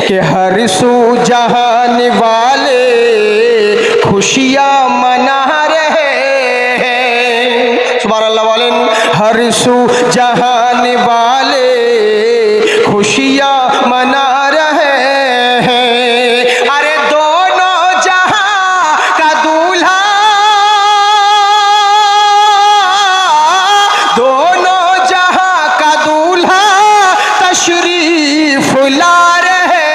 कि हर सू जहान वाले खुशियाँ मना रहे हैं। सुभान अल्लाह बोलें, हर सू जहान वाले खुशियाँ मना रहे हैं। अरे दोनों जहां का दूल्हा, दोनों जहां का दूल्हा तशरीफ ला रहे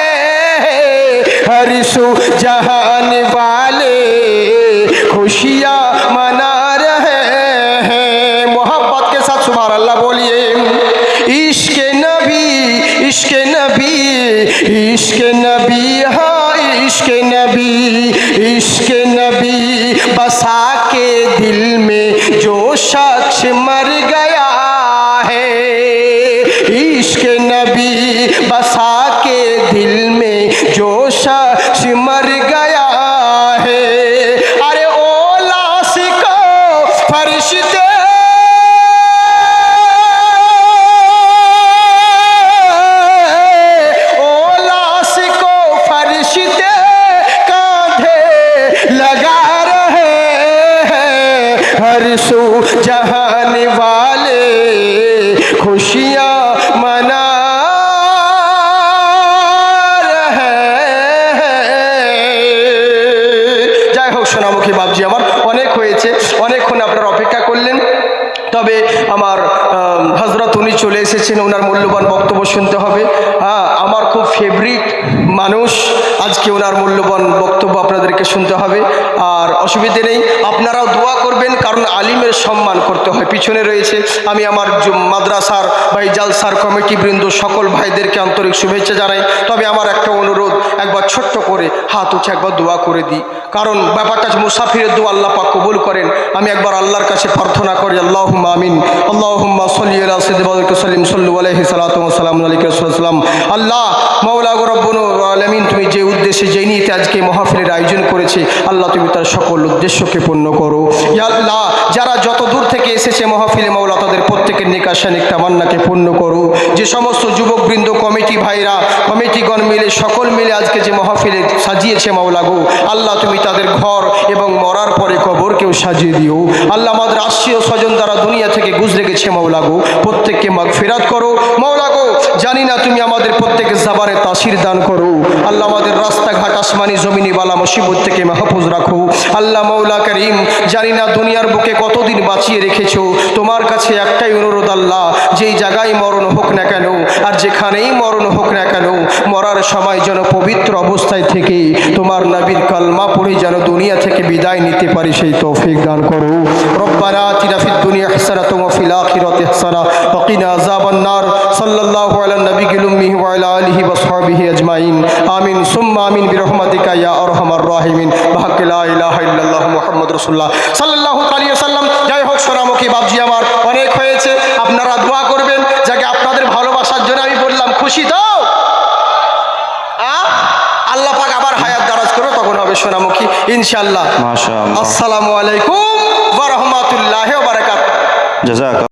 हैं। हर सू जहान वाले खुशियाँ मना रहे हैं। मोहब्बत के साथ सुभान अल्लाह बोलिए। इश्क नबी, इश्क नबी, इश्क नबी, हाँ इश्क नबी, इश्क नबी बसा के दिल में जो शख्स मर गया है। इश्क नबी बसा के दिल में जो शख्स मर गया है। अरे ओलास को फरिश्ते, ओलास को फरिश्ते कांधे लगा रहे हैं। हर सू जहान वाले खुशियाँ मना रहे हैं। যাই হোক সোনামুখী বাবজি, আমার অনেক হয়েছে, অনেকক্ষণ আপনারা অপেক্ষা করলেন। তবে আমার হযরত উনি চলে এসেছেন, ওনার মূল্যবান বক্তব্য শুনতে হবে। হ্যাঁ, আমার খুব ফেভারিট মানুষ, আজকে ওনার মূল্যবান বক্তব্য আপনাদেরকে শুনতে হবে। আর অসুবিধে নেই, আপনারাও দোয়া করবেন, কারণ আলিমের সম্মান করতে হয়। পিছনে রয়েছে, আমি আমার মাদ্রাসার বা জালসার কমিটি বৃন্দ সকল ভাইদেরকে আন্তরিক শুভেচ্ছা জানাই। তবে আমার একটা অনুরোধ, একবার ছোট্ট করে হাত উঠে একবার দোয়া করে দিই, কারণ ব্যাপারটা মুসাফিরের দোয়া আল্লাহ পাক কবুল করেন। আমি একবার আল্লাহর কাছে প্রার্থনা করি, আল্লাহুম্মা আমিন। আল্লাহুম্মা সাল্লি আলা সাইয়্যিদিনা ওয়া সাল্লিম, সাল্লু আলাইহি সালাতু ওয়া সালামু আলাইকা রাসূলুল্লাহ। আল্লাহ মাওলা গো রব্বুল আলামিন, তুমি যে উদ্দেশ্যে যেই নিতে আজকে মাহফিলের আয়োজন করেছে, আল্লাহ তুমি তার সকল উদ্দেশ্যকে পূর্ণ করো। ইয়া আল্লাহ, যারা যত দূর থেকে এসেছে মাহফিলে মাওলা, তাদের প্রত্যেকের নিকাশা নেক তামান্নাকে পূর্ণ করো। যে সমস্ত যুবকবৃন্দ, কমিটি ভাইরা, কমিটিগণ মিলে সকল মিলে আজকে যে মাহফিলে সাজিয়েছে মাওলা গো, আল্লাহ তুমি তাদের ঘর এবং মরার পরে কবরকেও সাজিয়ে দিও। আল্লাহ আমাদের আত্মীয় স্বজন দ্বারা দুনিয়া থেকে গুজরে গেছে মাওলা গো, প্রত্যেককে মাগফিরাত করো মাওলা গো। জানি না তুমি আমাদের প্রত্যেকের জবানে তাসির দান করো। আল্লাহ আমাদের রাস্তাঘাট, আসমানি জমিনি বালা মুসিবত থেকে মাহফুজ রাখো। আল্লাহ মাওলা করিম, জানি না দুনিয়ার বুকে কতদিন বাঁচিয়ে রেখেছো, তোমার কাছে একটাই অনুরোধ আল্লাহ, যেই জায়গায় মরণ হোক না কেন আর যেখানেই মরণ হোক না কেন, মরার সময় যেন পবিত্র অবস্থায় থেকে তোমার নবীর কালমা পড়ে যেন দুনিয়া থেকে বিদায় নিতে পারি, সেই তৌফিক দান করো। রব্বানা আতিনা ফিদ দুনিয়া হাসানাতাও ওয়া ফিল আখিরাতি হাসানাহ ওয়া কিনা আযাবান নার। সাল্লাল্লাহু আলা নবিয়িল উম্মি ওয়া আলা আলিহি ওয়া সাহবিহি আজমাইন। আমিন সুম্মা আমিন বিরহমাতিকা ইয়া আরহামার রাহিমিন। বিহাক্কি লা ইলাহা ইল্লাল্লাহু মুহাম্মাদুর রাসূলুল্লাহ সাল্লাল্লাহু আলাইহি ওয়াসাল্লাম। যাই হোক সোনামুখী বাবজি, আমার অনেক হয়েছে, আপনারা দোয়া করবেন। যাকে আপনাদের ভালোবাসার জন্য আমি বললাম, খুশি তো? আল্লাহ পাক আবার হায়াত দারাজ করবে, তখন হবে সোনামুখী ইনশাআল্লাহ। মাশাআল্লাহ। আসসালামু আলাইকুম ওয়া রাহমাতুল্লাহি ওয়া বারাকাতুহু। জাযাক।